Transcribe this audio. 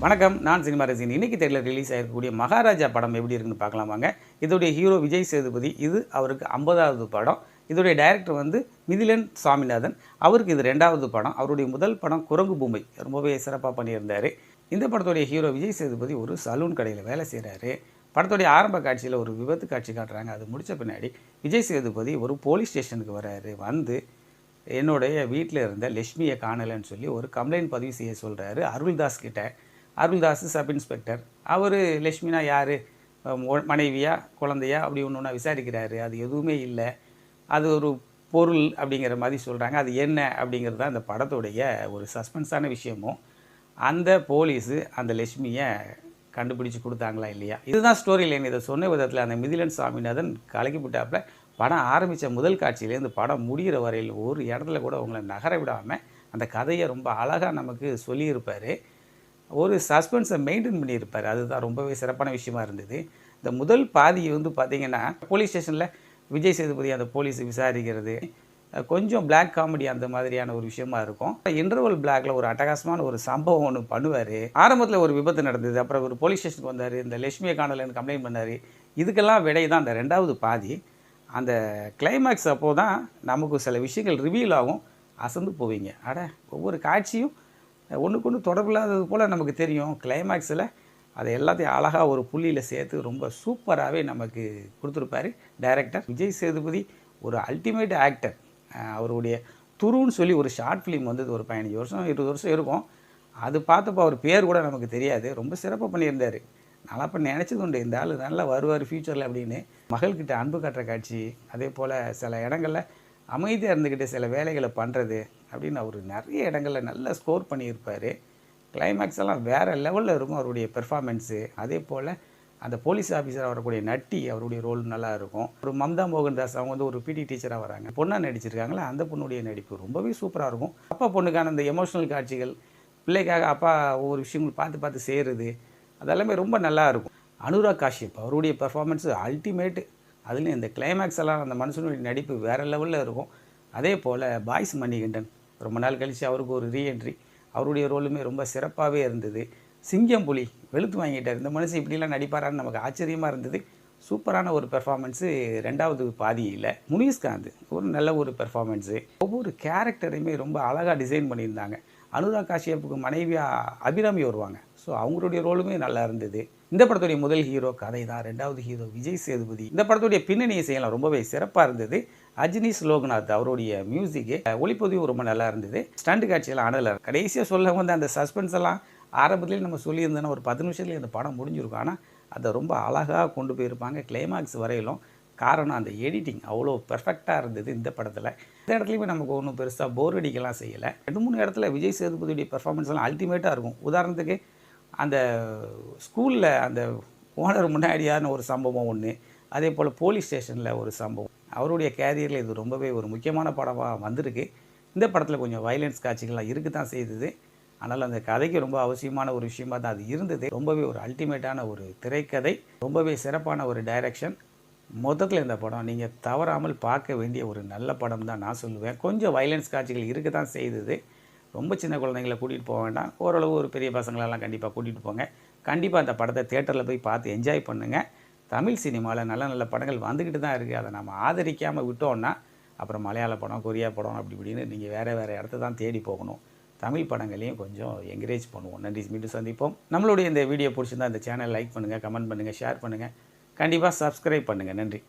வணக்கம், நான் சினிமா ரசிகன். இன்னைக்கு தேதியில் ரிலீஸ் ஆகிருக்கக்கூடிய மகாராஜா படம் எப்படி இருக்குன்னு பார்க்கலாம் வாங்க. இதோடைய ஹீரோ விஜய் சேதுபதி. இது அவருக்கு 50வது படம். இதோடைய டைரக்டர் வந்து மிதிலன் சாமிநாதன். அவருக்கு இது 2வது படம். அவருடைய முதல் படம் குரங்கு பொம்மை ரொம்பவே சிறப்பாக பண்ணியிருந்தார். இந்த படத்துடைய ஹீரோ விஜய் சேதுபதி ஒரு சலூன் கடையில் வேலை செய்கிறாரு. படத்துடைய ஆரம்ப காட்சியில் ஒரு விபத்து காட்சி காட்டுறாங்க. அது முடித்த பின்னாடி விஜய் சேதுபதி ஒரு போலீஸ் ஸ்டேஷனுக்கு வர்றாரு. வந்து என்னுடைய வீட்டில் இருந்த லட்சுமியை காணலைன்னு சொல்லி ஒரு கம்ப்ளைண்ட் பதிவு செய்ய சொல்கிறாரு அருள்தாஸ் கிட்ட. Aruldas sub inspector. அவர் லட்சுமினா யார், மனைவியா குழந்தையா அப்படி ஒன்று ஒன்றா விசாரிக்கிறாரு. அது எதுவுமே இல்லை, அது ஒரு பொருள் அப்படிங்கிற மாதிரி சொல்கிறாங்க. அது என்ன அப்படிங்கிறது தான் இந்த படத்துடைய ஒரு சஸ்பென்ஸான விஷயமும். அந்த போலீஸு அந்த லட்சுமியை கண்டுபிடிச்சி கொடுத்தாங்களா இல்லையா, இதுதான் ஸ்டோரி லைன். இதை சொன்ன விதத்தில் அந்த மிதிலன் சாமிநாதன் கலக்கி விட்டாப்புல. படம் ஆரம்பித்த முதல் காட்சியிலேருந்து படம் முடிகிற வரையில் ஒரு இடத்துல கூட அவங்கள நகர விடாமல் அந்த கதையை ரொம்ப அழகாக நமக்கு சொல்லியிருப்பார். ஒரு சஸ்பென்ஸை மெயின்டைன் பண்ணியிருப்பார். அதுதான் ரொம்பவே சிறப்பான விஷயமா இருந்தது. இந்த முதல் பாதி வந்து பார்த்திங்கன்னா, போலீஸ் ஸ்டேஷனில் விஜய் சேதுபதி அந்த போலீஸ் விசாரிக்கிறது கொஞ்சம் பிளாக் காமெடி அந்த மாதிரியான ஒரு விஷயமா இருக்கும். இன்டர்வல் பிளாக்ல ஒரு அட்டகாசமான ஒரு சம்பவம் ஒன்று பண்ணுவார். ஆரம்பத்தில் ஒரு விபத்து நடந்தது. அப்புறம் ஒரு போலீஸ் ஸ்டேஷனுக்கு வந்தார். இந்த லட்சுமியை காணலன்னு கம்ப்ளைண்ட் பண்ணார். இதுக்கெல்லாம் விடை தான் அந்த 2வது பாதி. அந்த கிளைமேக்ஸ் அப்போ தான் நமக்கு சில விஷயங்கள் ரிவீல் ஆகும். அசந்து போவீங்க. ஒவ்வொரு காட்சியும் ஒன்றுக்கு ஒன்று தொடர்பில்லாதது போல் நமக்கு தெரியும். கிளைமேக்ஸில் அதை எல்லாத்தையும் அழகாக ஒரு புள்ளியில் சேர்த்து ரொம்ப சூப்பராகவே நமக்கு கொடுத்துருப்பாரு டைரக்டர் விஜய் சேதுபதி. ஒரு அல்டிமேட் ஆக்டர். அவருடைய துருன்னு சொல்லி ஒரு ஷார்ட் ஃபிலிம் வந்தது, ஒரு 15 வருஷம் 20 வருஷம் இருக்கும். அது பார்த்தப்போ அவர் பேர் கூட நமக்கு தெரியாது. ரொம்ப சிறப்பாக பண்ணியிருந்தார். நல்லா இப்போ நினச்சது உண்டு, இந்த ஆள் நல்லா வருவார் ஃப்யூச்சரில் அப்படின்னு. மகள்கிட்ட அன்பு காட்டுற காட்சி, அதே போல் சில இடங்களில் அமைதியாக இருந்துக்கிட்டு சில வேலைகளை பண்ணுறது அப்படின்னு அவர் நிறைய இடங்களில் நல்லா ஸ்கோர் பண்ணியிருப்பார். கிளைமேக்ஸ் எல்லாம் வேறு லெவலில் இருக்கும் அவருடைய பெர்ஃபார்மன்ஸு. அதே போல் அந்த போலீஸ் ஆஃபீஸராக வரக்கூடிய நட்டி, அவருடைய ரோல் நல்லா இருக்கும். ஒரு மம்தா மோகன்தாஸ், அவங்க வந்து ஒரு பிடி டீச்சராக வராங்க. பொண்ணாக நடிச்சிருக்காங்களா, அந்த பொண்ணுடைய நடிப்பு ரொம்பவே சூப்பராக இருக்கும். அப்பா பொண்ணுக்கான அந்த எமோஷ்னல் காட்சிகள், பிள்ளைக்காக அப்பா ஒவ்வொரு விஷயங்கள் பார்த்து பார்த்து செய்கிறது, அதெல்லாமே ரொம்ப நல்லா இருக்கும். அனுராக் காஷ்யப், அவருடைய பெர்ஃபார்மன்ஸு அல்டிமேட்டு. அதுலேயும் இந்த கிளைமேக்ஸ் எல்லாம் அந்த மனுஷனுடைய நடிப்பு வேறு லெவலில் இருக்கும். அதே போல் பாய்ஸ் மணிகண்டன், ரொம்ப நாள் கழித்து அவருக்கு ஒரு ரீஎன்ட்ரி. அவருடைய ரோலுமே ரொம்ப சிறப்பாகவே இருந்தது. சிங்கம் புலி வெளுத்து வாங்கிட்டார். இந்த மனுஷன் இப்படிலாம் நடிப்பாரான்னு நமக்கு ஆச்சரியமாக இருந்தது. சூப்பரான ஒரு பெர்ஃபார்மன்ஸு 2வது பாதியில். முனிஷ்காந்த் ஒரு நல்ல ஒரு பெர்ஃபார்மன்ஸு. ஒவ்வொரு கேரக்டரையுமே ரொம்ப அழகாக டிசைன் பண்ணியிருந்தாங்க. அனுராக் காஷ்யப்புக்கு மனைவியாக அபிராமி வருவாங்க. ஸோ அவங்களுடைய ரோலுமே நல்லா இருந்தது. இந்த படத்துடைய முதல் ஹீரோ கதை தான். 2வது ஹீரோ விஜய் சேதுபதி. இந்த படத்துடைய பின்னணி இசையெல்லாம் ரொம்பவே சிறப்பாக இருந்தது. அஜினிஷ் லோகநாத் அவருடைய மியூசிக்கு, ஒளிப்பதிவு ரொம்ப நல்லா இருந்தது. ஸ்டண்ட் காட்சியெல்லாம் அடலர். கடைசியாக சொல்ல வந்து அந்த சஸ்பென்ஸ் எல்லாம் ஆரம்பத்துலேயே நம்ம சொல்லியிருந்தோன்னா ஒரு 10 நிமிஷத்துலேயே அந்த படம் முடிஞ்சிருக்கும். ஆனால் அதை ரொம்ப அழகாக கொண்டு போயிருப்பாங்க கிளைமேக்ஸ் வரையிலும். காரணம் அந்த எடிட்டிங் அவ்வளோ பெர்ஃபெக்டாக இருந்தது இந்த படத்தில். இந்த இடத்துலையுமே நமக்கு ஒன்றும் பெருசாக போர் அடிக்கலாம் செய்யலை. 2-3 இடத்துல விஜய் சேதுபதியுடைய பெர்ஃபார்மன்ஸ் எல்லாம் அல்டிமேட்டாக இருக்கும். உதாரணத்துக்கு அந்த ஸ்கூலில் அந்த ஓனர் முன்னாடியான ஒரு சம்பவம் ஒன்று, அதே போல் போலீஸ் ஸ்டேஷனில் ஒரு சம்பவம். அவருடைய கேரியரில் இது ரொம்பவே ஒரு முக்கியமான படமாக வந்திருக்கு. இந்த படத்தில் கொஞ்சம் வைலன்ஸ் காட்சிகள்லாம் இருக்க தான் செய்தது. ஆனால் அந்த கதைக்கு ரொம்ப அவசியமான ஒரு விஷயமாக தான் அது இருந்தது. ரொம்பவே ஒரு அல்டிமேட்டான ஒரு திரைக்கதை, ரொம்பவே சிறப்பான ஒரு டைரக்ஷன். மொத்தத்தில் இந்த படம் நீங்கள் தவறாமல் பார்க்க வேண்டிய ஒரு நல்ல படம் தான் நான் சொல்லுவேன். கொஞ்சம் வைலன்ஸ் காட்சிகள் இருக்க தான் செய்தது. ரொம்ப சின்ன குழந்தைங்களை கூட்டிகிட்டு போக வேண்டாம். ஓரளவு ஒரு பெரிய பசங்களெல்லாம் கண்டிப்பாக கூட்டிகிட்டு போங்க. கண்டிப்பாக அந்த படத்தை தேட்டரில் போய் பார்த்து என்ஜாய் பண்ணுங்கள். தமிழ் சினிமாவில் நல்ல நல்ல படங்கள் வந்துக்கிட்டு தான் இருக்குது. அதை நம்ம ஆதரிக்காமல் விட்டோன்னா அப்புறம் மலையாள படம், கொரியா படம் அப்படி இப்படின்னு நீங்கள் வேறு இடத்த தான் தேடி போகணும். தமிழ் படங்களையும் கொஞ்சம் என்கரேஜ் பண்ணுவோம். நன்றி, மீண்டும் சந்திப்போம். நம்மளுடைய இந்த வீடியோ பிடிச்சிருந்தால் இந்த சேனல் லைக் பண்ணுங்கள், கமெண்ட் பண்ணுங்கள், ஷேர் பண்ணுங்கள். கண்டிப்பாக சப்ஸ்கிரைப் பண்ணுங்கள். நன்றி.